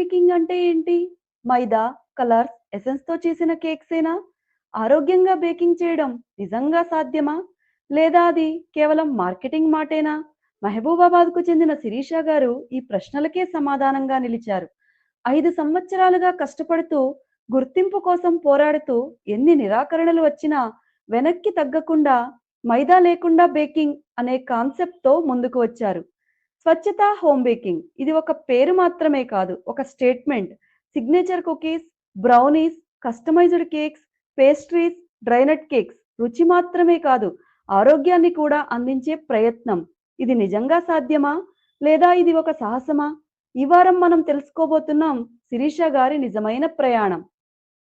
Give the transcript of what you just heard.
Baking అంటే ఏంటి? మైదా, colours, ఎసెన్స్‌తో చేసిన కేక్సేనా? ఆరోగ్యంగా బేకింగ్ చేయడం నిజంగా సాధ్యమా? లేదా అది కేవలం మార్కెటింగ్ మాటేనా? మహబూబాబాద్‌కు చెందిన శిరీష గారు ఈ ప్రశ్నలకే సమాధానంగా నిలిచారు. 5 సంవత్సరాలుగా కష్టపడుతూ, గుర్తింపు కోసం పోరాడుతూ, ఎన్ని నిరాకరణలు వచ్చినా వెనక్కి తగ్గకుండా మైదా లేకుండా బేకింగ్ అనే కాన్సెప్ట్‌తో ముందుకు వచ్చారు. స్వచ్ఛత హోమ్ బేకింగ్ ఇది ఒక పేరు మాత్రమే కాదు, ఒక statement. Signature cookies, brownies, customised cakes, pastries, dry nut cakes రుచి మాత్రమే కాదు, ఆరోగ్యాన్ని కూడా అందించే ప్రయత్నం. ఇది నిజంగా సాధ్యమా? లేదా ఇది ఒక సాహసమా? ఈ వారం మనం తెలుసుకోబోతున్నాం శిరీష గారి నిజమైన ప్రయాణం.